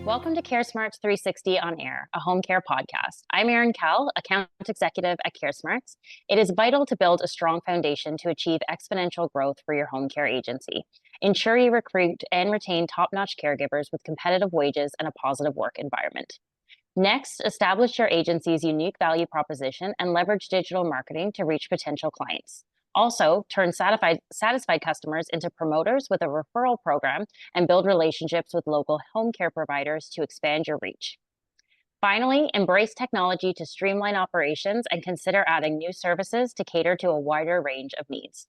Welcome to CareSmarts 360 on Air, a home care podcast. I'm Aaron Cal, account executive at CareSmarts. It is vital to build a strong foundation to achieve exponential growth for your home care agency. Ensure you recruit and retain top-notch caregivers with competitive wages and a positive work environment. Next, establish your agency's unique value proposition and leverage digital marketing to reach potential clients. Also, turn satisfied customers into promoters with a referral program and build relationships with local home care providers to expand your reach. Finally, embrace technology to streamline operations and consider adding new services to cater to a wider range of needs.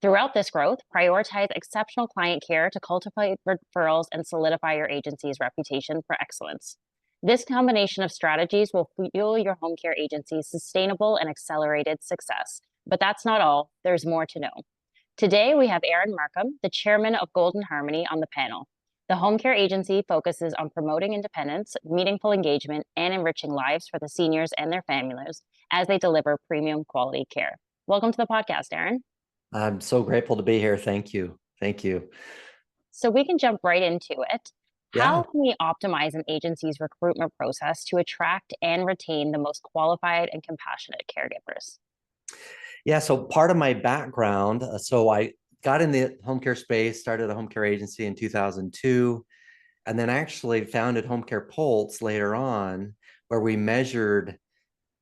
Throughout this growth, prioritize exceptional client care to cultivate referrals and solidify your agency's reputation for excellence. This combination of strategies will fuel your home care agency's sustainable and accelerated success. But that's not all. There's more to know. Today, we have Aaron Marcum, the chairman of Golden Harmony, on the panel. The home care agency focuses on promoting independence, meaningful engagement, and enriching lives for the seniors and their families as they deliver premium quality care. Welcome to the podcast, Aaron. I'm so grateful to be here. Thank you. Thank you. So we can jump right into it. How Yeah. can we optimize an agency's recruitment process to attract and retain the most qualified and compassionate caregivers? Yeah. So part of my background, so I got in the home care space, started a home care agency in 2002, and then actually founded Home Care Pulse later on, where we measured,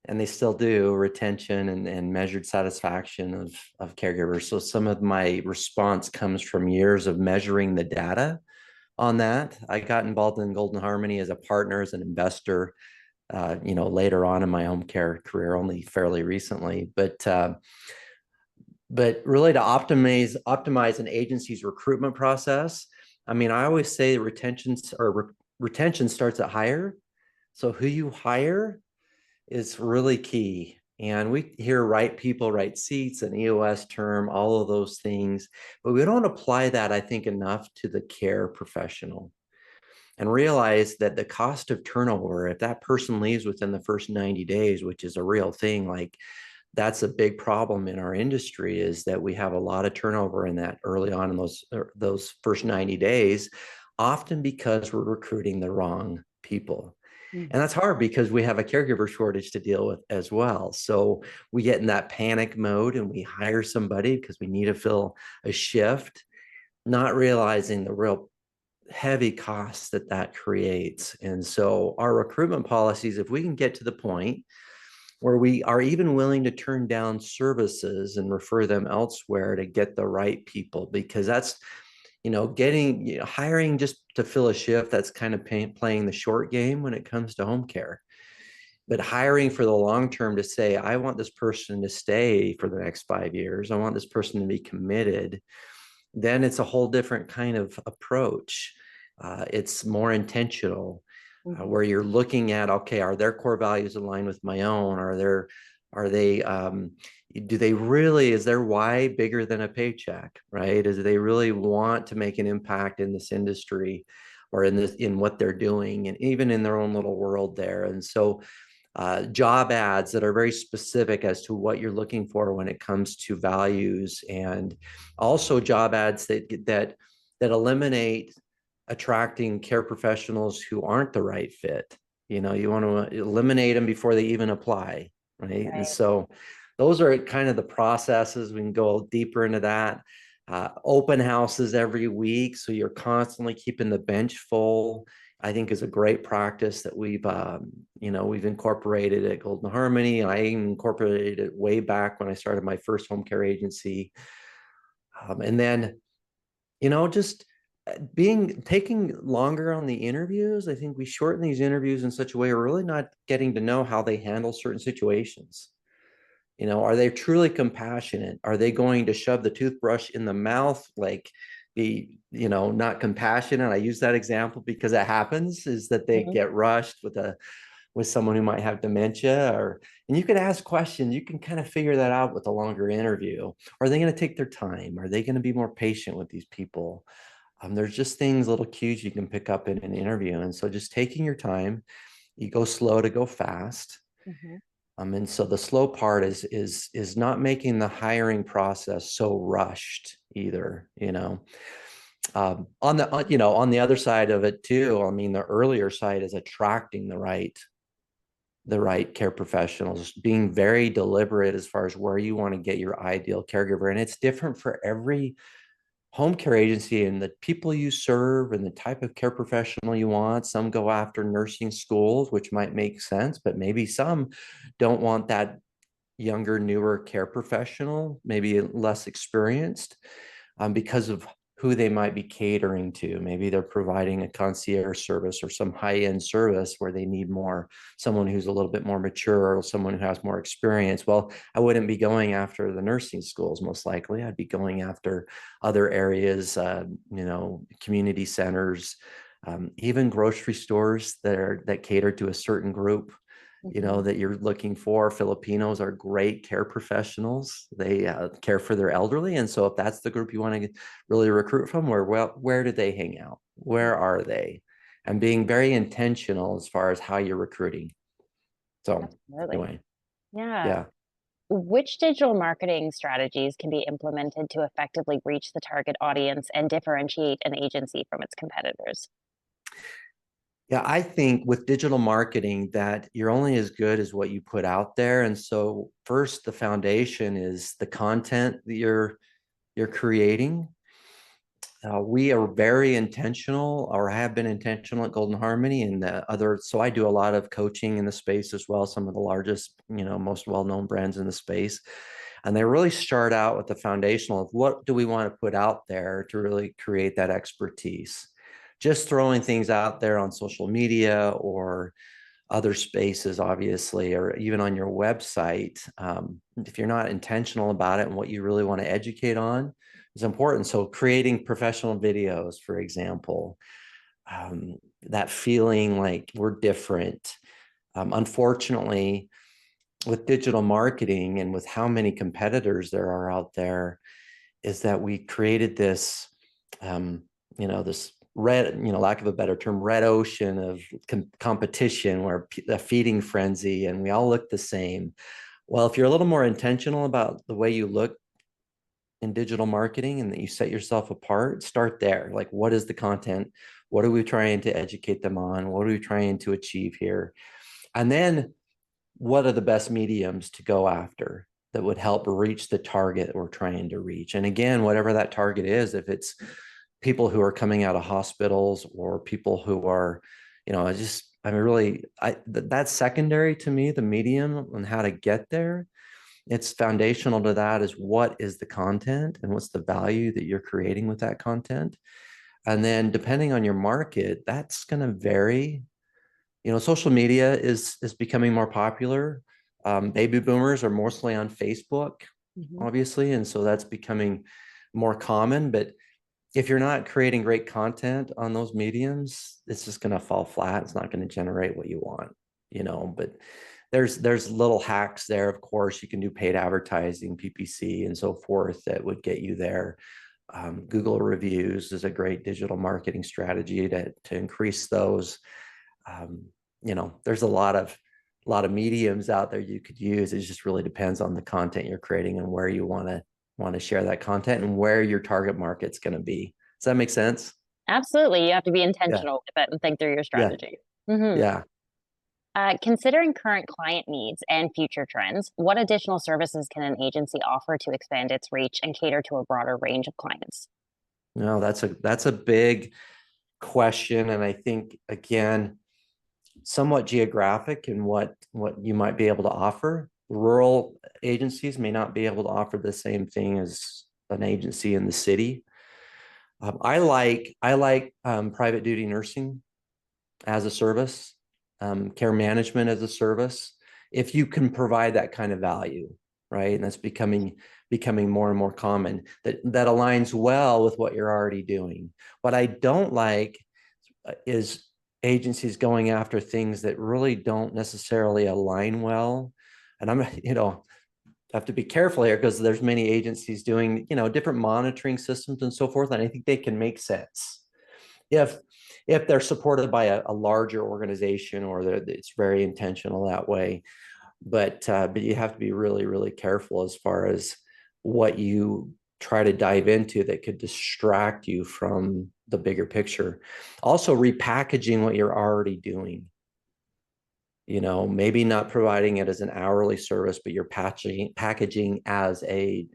and they still do, retention and measured satisfaction of caregivers. So some of my response comes from years of measuring the data on that. I got involved in Golden Harmony as a partner, as an investor, later on in my home care career, only fairly recently. But really to optimize an agency's recruitment process, I mean, I always say retention starts at hire. So who you hire is really key. And we hear right people, right seats, an EOS term, all of those things, but we don't apply that, I think, enough to the care professional. And realize that the cost of turnover, if that person leaves within the first 90 days, which is a real thing, like that's a big problem in our industry, is that we have a lot of turnover in that early on in those first 90 days, often because we're recruiting the wrong people. And that's hard because we have a caregiver shortage to deal with as well. So we get in that panic mode and we hire somebody because we need to fill a shift, not realizing the real heavy costs that creates. And so our recruitment policies, if we can get to the point where we are even willing to turn down services and refer them elsewhere to get the right people, because that's, hiring just to fill a shift, that's kind of playing the short game when it comes to home care. But hiring for the long term, to say, I want this person to stay for the next 5 years, I want this person to be committed, then it's a whole different kind of approach. It's more intentional, where you're looking at, okay, are their core values aligned with my own? Do they really, is their why bigger than a paycheck, right? Do they really want to make an impact in this industry or in what they're doing, and even in their own little world there? And so job ads that are very specific as to what you're looking for when it comes to values, and also job ads that eliminate attracting care professionals who aren't the right fit. You want to eliminate them before they even apply, right? And so those are kind of the processes. We can go deeper into that. Open houses every week, so you're constantly keeping the bench full, I think, is a great practice that we've incorporated at Golden Harmony. I incorporated it way back when I started my first home care agency. And then, just taking longer on the interviews. I think we shorten these interviews in such a way we're really not getting to know how they handle certain situations. Are they truly compassionate? Are they going to shove the toothbrush in the mouth, like not compassionate? I use that example because it happens, is that they get rushed with someone who might have dementia, and you can ask questions. You can kind of figure that out with a longer interview. Are they going to take their time? Are they going to be more patient with these people? There's just little cues you can pick up in an interview. And so just taking your time, you go slow to go fast. And so the slow part is not making the hiring process so rushed either, On the on the other side of it too, I mean, the earlier side is attracting the right care professionals, being very deliberate as far as where you want to get your ideal caregiver. And it's different for every home care agency and the people you serve and the type of care professional you want. Some go after nursing schools, which might make sense, but maybe some don't want that younger, newer care professional, maybe less experienced, because of who they might be catering to. Maybe they're providing a concierge service or some high-end service where they need more, someone who's a little bit more mature or someone who has more experience. Well, I wouldn't be going after the nursing schools, most likely. I'd be going after other areas, community centers, even grocery stores that cater to a certain group, that you're looking for. Filipinos are great care professionals. They care for their elderly. And so if that's the group you want to really recruit from, where do they hang out? Where are they? And being very intentional as far as how you're recruiting. So Absolutely. anyway, Yeah. yeah. Which digital marketing strategies can be implemented to effectively reach the target audience and differentiate an agency from its competitors? Yeah, I think with digital marketing that you're only as good as what you put out there. And so first, the foundation is the content that you're creating. We are very intentional, or have been intentional at Golden Harmony and the other. So I do a lot of coaching in the space as well. Some of the largest, most well-known brands in the space, and they really start out with the foundational of what do we want to put out there to really create that expertise. Just throwing things out there on social media or other spaces, obviously, or even on your website, if you're not intentional about it and what you really want to educate on is important. So creating professional videos, for example, that feeling like we're different. Unfortunately, with digital marketing and with how many competitors there are out there, is that we created this, this red, lack of a better term, red ocean of competition, where a feeding frenzy, and we all look the same. Well, if you're a little more intentional about the way you look in digital marketing and that you set yourself apart, start there. Like, what is the content? What are we trying to educate them on? What are we trying to achieve here? And then what are the best mediums to go after that would help reach the target we're trying to reach? And again, whatever that target is, if it's people who are coming out of hospitals or people who are, that's secondary to me, the medium and how to get there. It's foundational to that is what is the content and what's the value that you're creating with that content. And then depending on your market, that's going to vary. Social media is becoming more popular. Baby boomers are mostly on Facebook, obviously, and so that's becoming more common. But if you're not creating great content on those mediums, it's just going to fall flat. It's not going to generate what you want, But there's little hacks there. Of course, you can do paid advertising, PPC, and so forth that would get you there. Google reviews is a great digital marketing strategy to increase those. There's a lot of mediums out there you could use. It just really depends on the content you're creating and where you want to share that content and where your target market's going to be. Does that make sense? Absolutely. You have to be Yeah. intentional with it and think through your Yeah. strategy. Hmm. Yeah. Considering current client needs and future trends, what additional services can an agency offer to expand its reach and cater to a broader range of clients? No, that's a big question. And I think again, somewhat geographic in what you might be able to offer. Rural agencies may not be able to offer the same thing as an agency in the city. I like private duty nursing as a service, care management as a service. If you can provide that kind of value, right, and that's becoming more and more common. That aligns well with what you're already doing. What I don't like is agencies going after things that really don't necessarily align well. And I'm, have to be careful here because there's many agencies doing, different monitoring systems and so forth. And I think they can make sense if they're supported by a larger organization or it's very intentional that way. But you have to be really, really careful as far as what you try to dive into that could distract you from the bigger picture. Also, repackaging what you're already doing. Maybe not providing it as an hourly service, but you're packaging as a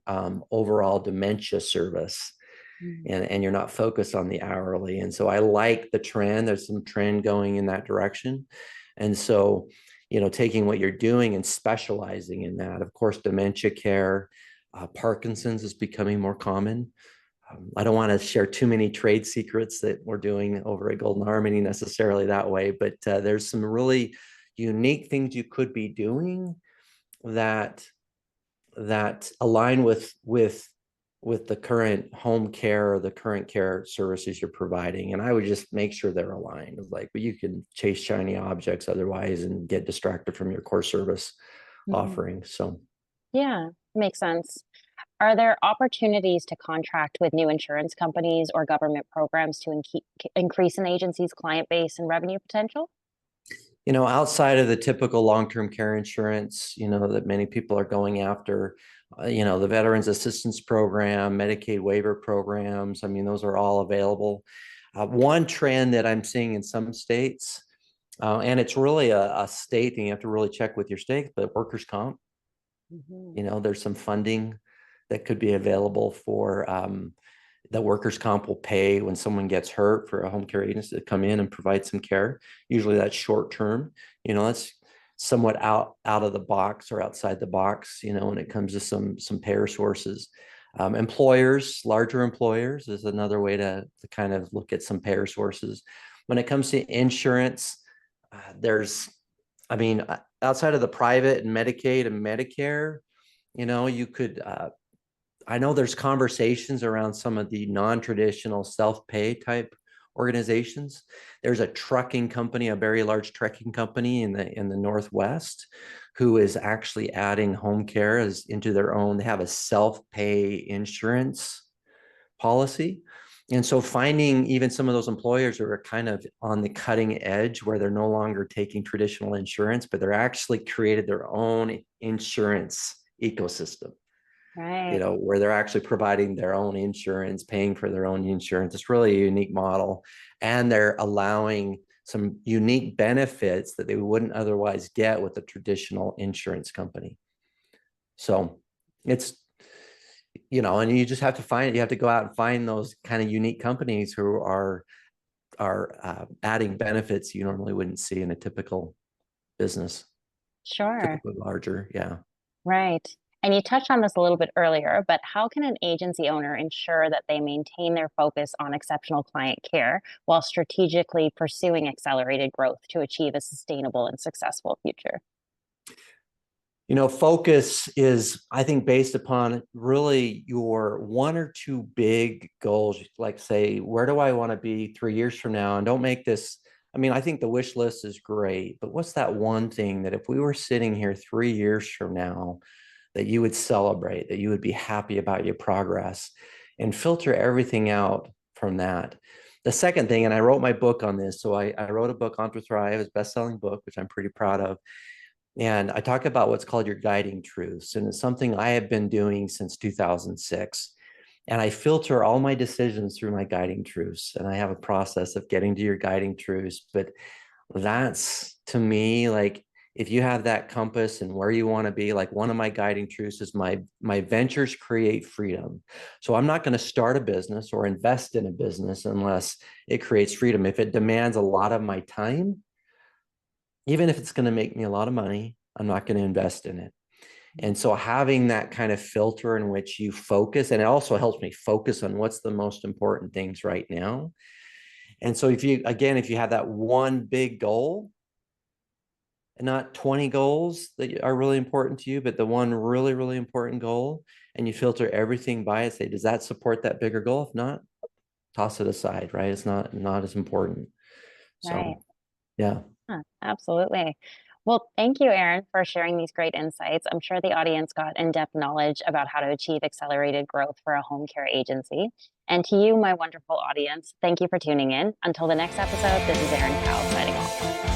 overall dementia service, and you're not focused on the hourly. And so I like the trend. There's some trend going in that direction. And so, taking what you're doing and specializing in that. Of course, dementia care, Parkinson's is becoming more common. I don't want to share too many trade secrets that we're doing over at Golden Harmony necessarily that way, but there's some really unique things you could be doing that align with the current home care or the current care services you're providing. And I would just make sure they're aligned. But you can chase shiny objects otherwise and get distracted from your core service offering. So yeah, makes sense. Are there opportunities to contract with new insurance companies or government programs to increase an agency's client base and revenue potential? Outside of the typical long-term care insurance, that many people are going after, the Veterans Assistance Program, Medicaid waiver programs, I mean, those are all available. One trend that I'm seeing in some states, and it's really a state thing, you have to really check with your state, but workers' comp, there's some funding that could be available for the workers' comp will pay when someone gets hurt for a home care agency to come in and provide some care. Usually that's short term. That's somewhat out of the box or outside the box, when it comes to some payer sources. Employers, larger employers is another way to kind of look at some payer sources. When it comes to insurance, outside of the private and Medicaid and Medicare, you could I know there's conversations around some of the non-traditional self-pay type organizations. There's a trucking company, a very large trucking company in the Northwest, who is actually adding home care into their own. They have a self-pay insurance policy. And so finding even some of those employers who are kind of on the cutting edge where they're no longer taking traditional insurance, but they're actually created their own insurance ecosystem. Right. Where they're actually providing their own insurance, paying for their own insurance. It's really a unique model. And they're allowing some unique benefits that they wouldn't otherwise get with a traditional insurance company. So it's, and you just have to you have to go out and find those kind of unique companies who are adding benefits you normally wouldn't see in a typical business. Sure. Typically larger. Yeah. Right. And you touched on this a little bit earlier, but how can an agency owner ensure that they maintain their focus on exceptional client care while strategically pursuing accelerated growth to achieve a sustainable and successful future? Focus is, I think, based upon really your one or two big goals, like say, where do I want to be 3 years from now? And don't make this, I think the wish list is great, but what's that one thing that if we were sitting here 3 years from now, that you would celebrate, that you would be happy about your progress, and filter everything out from that. The second thing, and I wrote my book on this. So I wrote a book, On to Thrive, it's a best-selling book, which I'm pretty proud of. And I talk about what's called your guiding truths. And it's something I have been doing since 2006. And I filter all my decisions through my guiding truths. And I have a process of getting to your guiding truths. But that's, to me, like, if you have that compass and where you want to be, like one of my guiding truths is my ventures create freedom. So I'm not going to start a business or invest in a business unless it creates freedom. If it demands a lot of my time, even if it's going to make me a lot of money, I'm not going to invest in it. And so having that kind of filter in which you focus, and it also helps me focus on what's the most important things right now. And so if you have that one big goal, and not 20 goals that are really important to you, but the one really, really important goal, and you filter everything by it, say, does that support that bigger goal? If not, toss it aside, right? It's not as important. So, Right. yeah. Absolutely. Well, thank you, Aaron, for sharing these great insights. I'm sure the audience got in-depth knowledge about how to achieve accelerated growth for a home care agency. And to you, my wonderful audience, thank you for tuning in. Until the next episode, this is Aaron Cowell signing off.